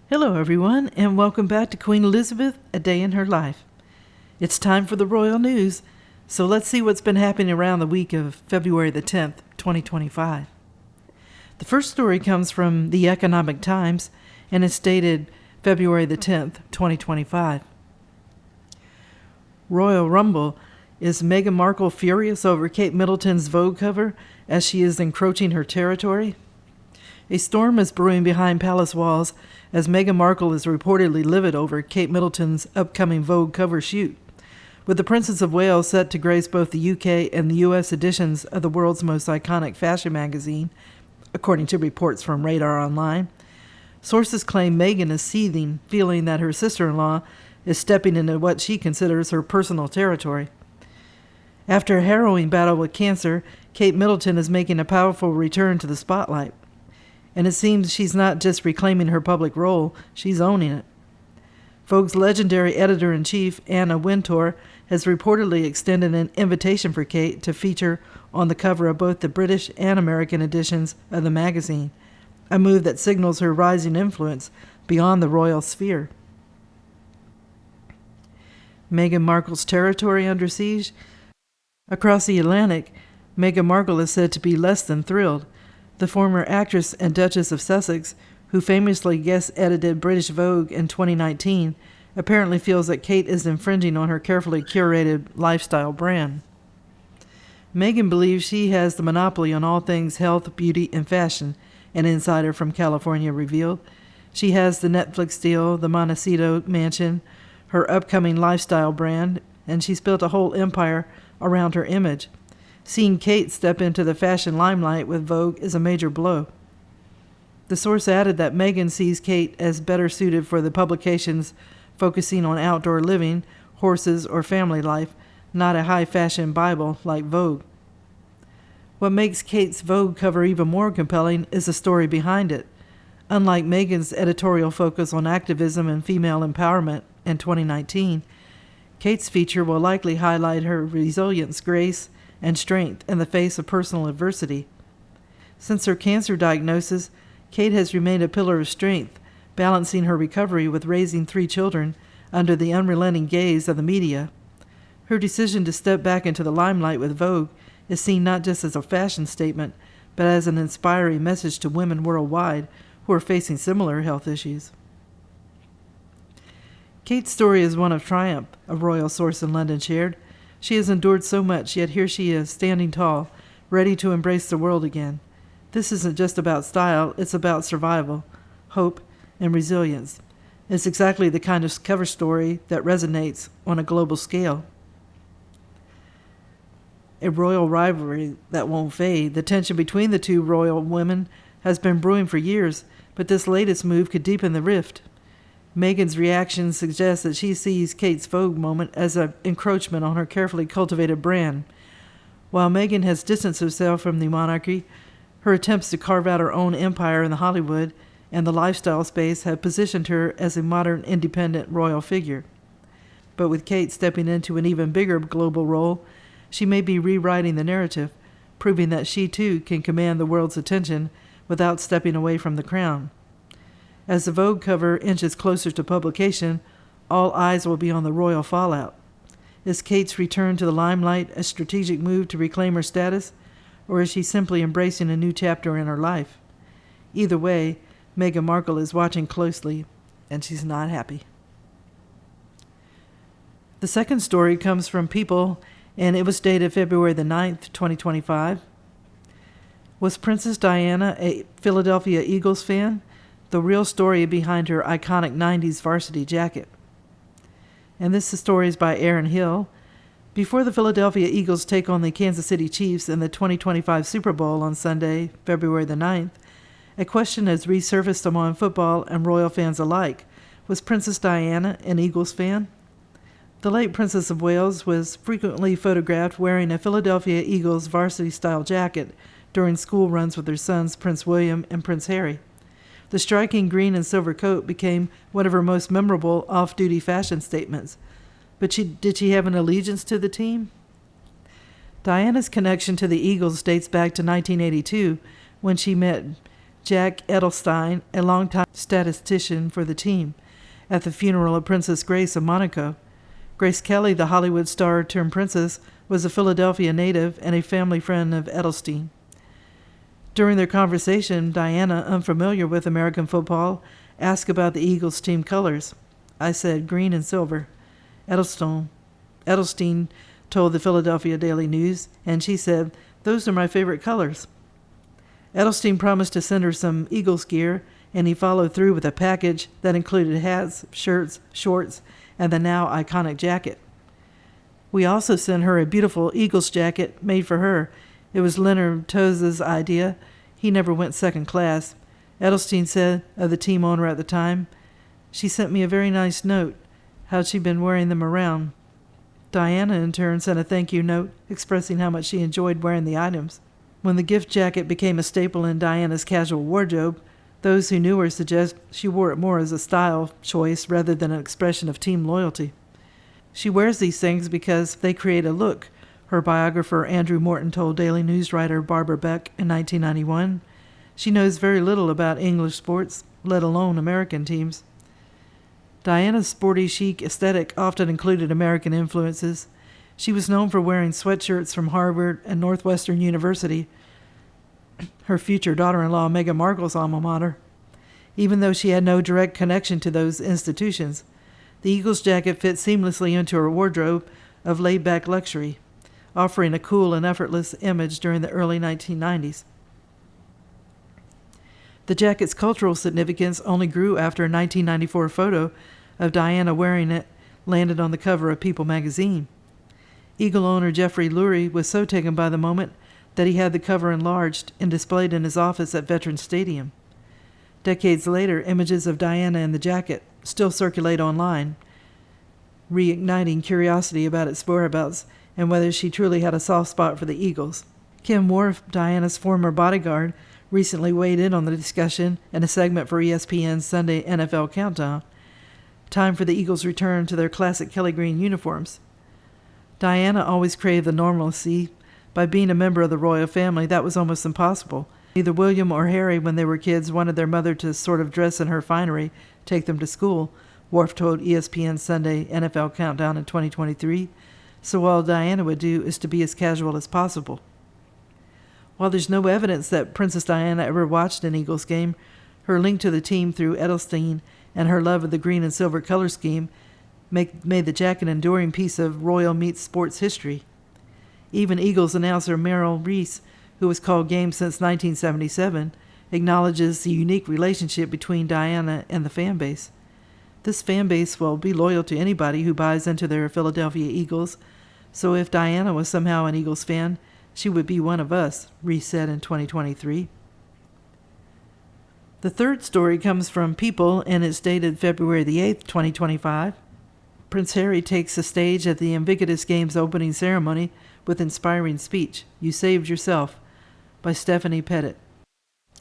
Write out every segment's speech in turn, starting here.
Hello, everyone, and welcome back to Queen Elizabeth, A Day in Her Life. It's time for the royal news, so let's see what's been happening around the week of February the 10th, 2025. The first story comes from the Economic Times, and it's dated February the 10th, 2025. Royal Rumble. Is Meghan Markle furious over Kate Middleton's Vogue cover as she is encroaching her territory? A storm is brewing behind palace walls as Meghan Markle is reportedly livid over Kate Middleton's upcoming Vogue cover shoot. With the Princess of Wales set to grace both the UK and the US editions of the world's most iconic fashion magazine, according to reports from Radar Online, sources claim Meghan is seething, feeling that her sister-in-law is stepping into what she considers her personal territory. After a harrowing battle with cancer, Kate Middleton is making a powerful return to the spotlight. And it seems she's not just reclaiming her public role, she's owning it. Vogue's legendary editor-in-chief, Anna Wintour, has reportedly extended an invitation for Kate to feature on the cover of both the British and American editions of the magazine, a move that signals her rising influence beyond the royal sphere. Meghan Markle's territory under siege. Across the Atlantic, Meghan Markle is said to be less than thrilled. The former actress and Duchess of Sussex, who famously guest-edited British Vogue in 2019, apparently feels that Kate is infringing on her carefully curated lifestyle brand. Meghan believes she has the monopoly on all things health, beauty, and fashion, an insider from California revealed. She has the Netflix deal, the Montecito mansion, her upcoming lifestyle brand, and she's built a whole empire around her image. Seeing Kate step into the fashion limelight with Vogue is a major blow. The source added that Meghan sees Kate as better suited for the publications focusing on outdoor living, horses, or family life, not a high-fashion Bible like Vogue. What makes Kate's Vogue cover even more compelling is the story behind it. Unlike Meghan's editorial focus on activism and female empowerment in 2019, Kate's feature will likely highlight her resilience, grace, and strength in the face of personal adversity. Since her cancer diagnosis, Kate has remained a pillar of strength, balancing her recovery with raising 3 children under the unrelenting gaze of the media. Her decision to step back into the limelight with Vogue is seen not just as a fashion statement, but as an inspiring message to women worldwide who are facing similar health issues. Kate's story is one of triumph, a royal source in London shared. She has endured so much, yet here she is, standing tall, ready to embrace the world again. This isn't just about style, it's about survival, hope, and resilience. It's exactly the kind of cover story that resonates on a global scale. A royal rivalry that won't fade. The tension between the two royal women has been brewing for years, but this latest move could deepen the rift. Meghan's reaction suggests that she sees Kate's Vogue moment as an encroachment on her carefully cultivated brand. While Meghan has distanced herself from the monarchy, her attempts to carve out her own empire in the Hollywood and the lifestyle space have positioned her as a modern independent royal figure. But with Kate stepping into an even bigger global role, she may be rewriting the narrative, proving that she too can command the world's attention without stepping away from the crown. As the Vogue cover inches closer to publication, all eyes will be on the royal fallout. Is Kate's return to the limelight a strategic move to reclaim her status, or is she simply embracing a new chapter in her life? Either way, Meghan Markle is watching closely, and she's not happy. The second story comes from People, and it was dated February the 9th, 2025. Was Princess Diana a Philadelphia Eagles fan? The real story behind her iconic 90s varsity jacket. And this story is by Aaron Hill. Before the Philadelphia Eagles take on the Kansas City Chiefs in the 2025 Super Bowl on Sunday, February the 9th, a question has resurfaced among football and royal fans alike. Was Princess Diana an Eagles fan? The late Princess of Wales was frequently photographed wearing a Philadelphia Eagles varsity-style jacket during school runs with her sons Prince William and Prince Harry. The striking green and silver coat became one of her most memorable off-duty fashion statements. But did she have an allegiance to the team? Diana's connection to the Eagles dates back to 1982, when she met Jack Edelstein, a longtime statistician for the team, at the funeral of Princess Grace of Monaco. Grace Kelly, the Hollywood star turned princess, was a Philadelphia native and a family friend of Edelstein. During their conversation, Diana, unfamiliar with American football, asked about the Eagles' team colors. I said green and silver. Edelstein told the Philadelphia Daily News, and she said, "Those are my favorite colors." Edelstein promised to send her some Eagles gear, and he followed through with a package that included hats, shirts, shorts, and the now iconic jacket. We also sent her a beautiful Eagles jacket made for her. It was Leonard Toz's idea. He never went second class. Edelstein said of the team owner at the time, "She sent me a very nice note. How'd she been wearing them around?" Diana, in turn, sent a thank you note expressing how much she enjoyed wearing the items. When the gift jacket became a staple in Diana's casual wardrobe, those who knew her suggest she wore it more as a style choice rather than an expression of team loyalty. She wears these things because they create a look, her biographer Andrew Morton told Daily News writer Barbara Beck in 1991. She knows very little about English sports, let alone American teams. Diana's sporty chic aesthetic often included American influences. She was known for wearing sweatshirts from Harvard and Northwestern University, her future daughter-in-law Meghan Markle's alma mater. Even though she had no direct connection to those institutions, the Eagles jacket fit seamlessly into her wardrobe of laid-back luxury, offering a cool and effortless image during the early 1990s. The jacket's cultural significance only grew after a 1994 photo of Diana wearing it landed on the cover of People magazine. Eagle owner Jeffrey Lurie was so taken by the moment that he had the cover enlarged and displayed in his office at Veterans Stadium. Decades later, images of Diana in the jacket still circulate online, reigniting curiosity about its whereabouts and whether she truly had a soft spot for the Eagles. Kim Worf, Diana's former bodyguard, recently weighed in on the discussion in a segment for ESPN's Sunday NFL Countdown. Time for the Eagles' return to their classic Kelly green uniforms. Diana always craved the normalcy. By being a member of the royal family, that was almost impossible. Neither William or Harry, when they were kids, wanted their mother to sort of dress in her finery, take them to school, Worf told ESPN's Sunday NFL Countdown in 2023. So all Diana would do is to be as casual as possible. While there's no evidence that Princess Diana ever watched an Eagles game, her link to the team through Edelstein and her love of the green and silver color scheme made the jacket an enduring piece of royal meets sports history. Even Eagles announcer Merrill Reese, who has called games since 1977, acknowledges the unique relationship between Diana and the fan base. This fan base will be loyal to anybody who buys into their Philadelphia Eagles, so if Diana was somehow an Eagles fan, she would be one of us, Reese said in 2023. The third story comes from People and is dated February the 8th, 2025. Prince Harry takes the stage at the Invictus Games opening ceremony with inspiring speech, "You Saved Yourself," by Stephanie Pettit.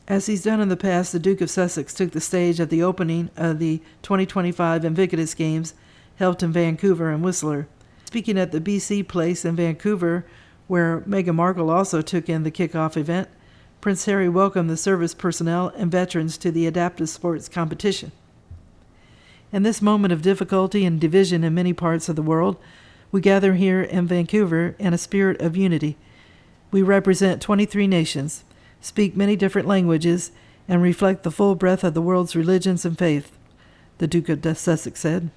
As he's done in the past, the Duke of Sussex took the stage at the opening of the 2025 Invictus Games held in Vancouver and Whistler. Speaking at the BC Place in Vancouver, where Meghan Markle also took in the kickoff event, Prince Harry welcomed the service personnel and veterans to the adaptive sports competition. In this moment of difficulty and division in many parts of the world, we gather here in Vancouver in a spirit of unity. We represent 23 nations, speak many different languages, and reflect the full breadth of the world's religions and faith, the Duke of Sussex said.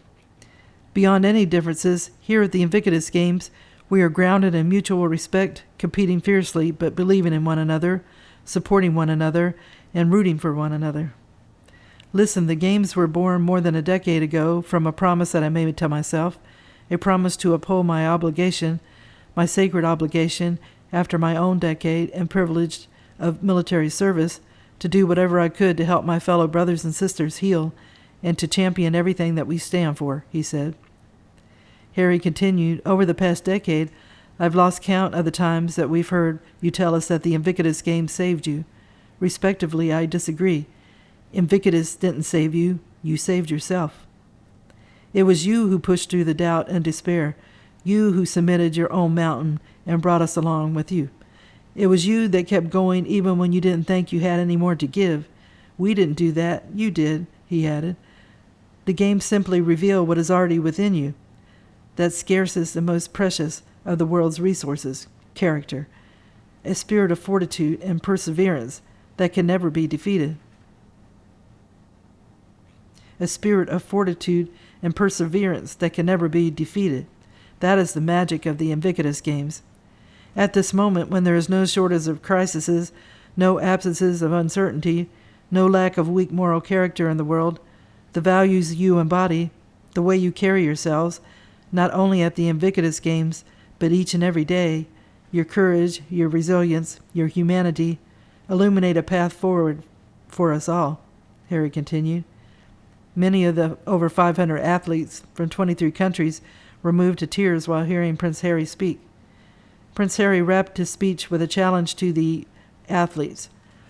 Beyond any differences, here at the Invictus Games, we are grounded in mutual respect, competing fiercely but believing in one another, supporting one another, and rooting for one another. Listen, the Games were born more than a decade ago from a promise that I made to myself, a promise to uphold my obligation, my sacred obligation, after my own decade and privilege of military service, to do whatever I could to help my fellow brothers and sisters heal and to champion everything that we stand for, he said. Harry continued, over the past decade, I've lost count of the times that we've heard you tell us that the Invictus Games saved you. Respectively, I disagree. Invictus didn't save you, you saved yourself. It was you who pushed through the doubt and despair, you who submitted your own mountain and brought us along with you. It was you that kept going even when you didn't think you had any more to give. We didn't do that. You did, he added. The games simply reveal what is already within you. That scarcest and most precious of the world's resources, character. A spirit of fortitude and perseverance that can never be defeated. A spirit of fortitude and perseverance that can never be defeated. That is the magic of the Invictus Games. At this moment, when there is no shortage of crises, no absences of uncertainty, no lack of weak moral character in the world, the values you embody, the way you carry yourselves, not only at the Invictus Games, but each and every day, your courage, your resilience, your humanity, illuminate a path forward for us all, Harry continued. Many of the over 500 athletes from 23 countries were moved to tears while hearing Prince Harry speak. Prince Harry wrapped his speech with a challenge to the athletes.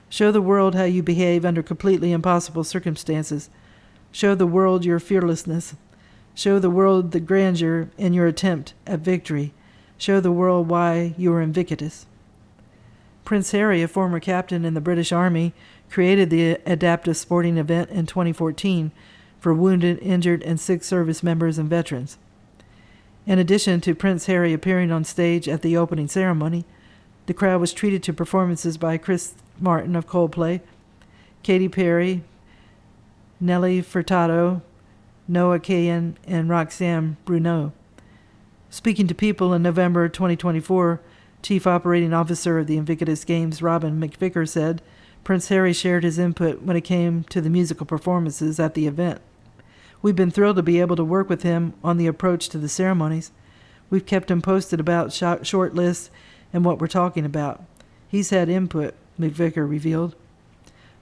Show the world how you behave under completely impossible circumstances. Show the world your fearlessness. Show the world the grandeur in your attempt at victory. Show the world why you are invictus. Prince Harry, a former captain in the British Army, created the adaptive sporting event in 2014 for wounded, injured, and sick service members and veterans. In addition to Prince Harry appearing on stage at the opening ceremony, the crowd was treated to performances by Chris Martin of Coldplay, Katy Perry, Nelly Furtado, Noah Kahan, and Roxanne Bruno. Speaking to people in November 2024, Chief Operating Officer of the Invictus Games, Robin McVicker, said Prince Harry shared his input when it came to the musical performances at the event. We've been thrilled to be able to work with him on the approach to the ceremonies. We've kept him posted about short lists and what we're talking about. He's had input, McVicker revealed.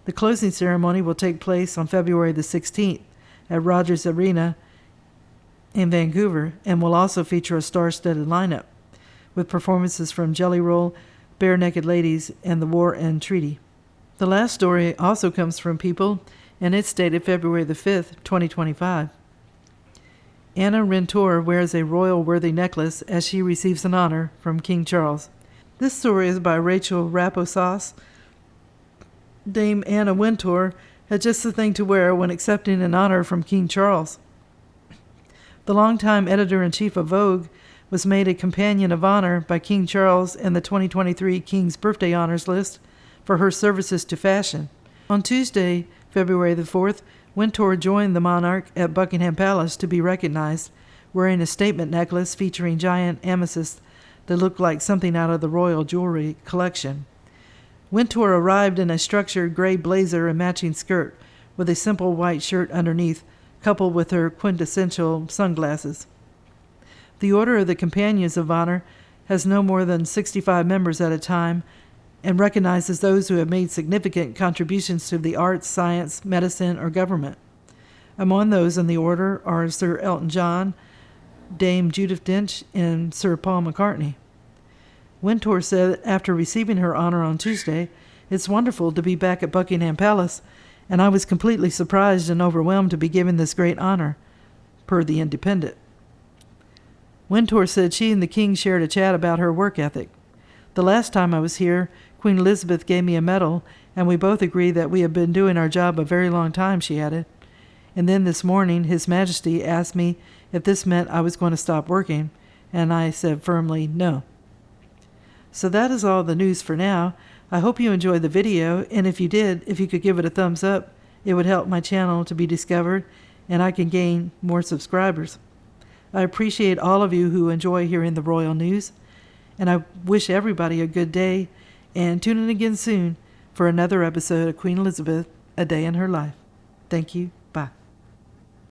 The closing ceremony will take place on February the 16th at Rogers Arena in Vancouver and will also feature a star-studded lineup with performances from Jelly Roll, Bare Naked Ladies, and The War and Treaty. The last story also comes from People, and it's dated February the 5th, 2025. Anna Wintour wears a royal-worthy necklace as she receives an honor from King Charles. This story is by Rachel Raposas. Dame Anna Wintour had just the thing to wear when accepting an honor from King Charles. The longtime editor-in-chief of Vogue was made a companion of honor by King Charles in the 2023 King's Birthday Honors list for her services to fashion. On Tuesday, February the 4th, Wintour joined the monarch at Buckingham Palace to be recognized, wearing a statement necklace featuring giant amethysts that looked like something out of the royal jewelry collection. Wintour arrived in a structured gray blazer and matching skirt, with a simple white shirt underneath, coupled with her quintessential sunglasses. The Order of the Companions of Honor has no more than 65 members at a time and recognizes those who have made significant contributions to the arts, science, medicine, or government. Among those in the order are Sir Elton John, Dame Judith Dench, and Sir Paul McCartney. Wintour said after receiving her honor on Tuesday, "It's wonderful to be back at Buckingham Palace, and I was completely surprised and overwhelmed to be given this great honor," per The Independent. Wintour said she and the king shared a chat about her work ethic. "The last time I was here, Queen Elizabeth gave me a medal, and we both agreed that we have been doing our job a very long time," she added. "And then this morning, His Majesty asked me if this meant I was going to stop working, and I said firmly no." So that is all the news for now. I hope you enjoyed the video, and if you did, if you could give it a thumbs up, it would help my channel to be discovered, and I can gain more subscribers. I appreciate all of you who enjoy hearing the royal news, and I wish everybody a good day, and tune in again soon for another episode of Queen Elizabeth, A Day in Her Life. Thank you.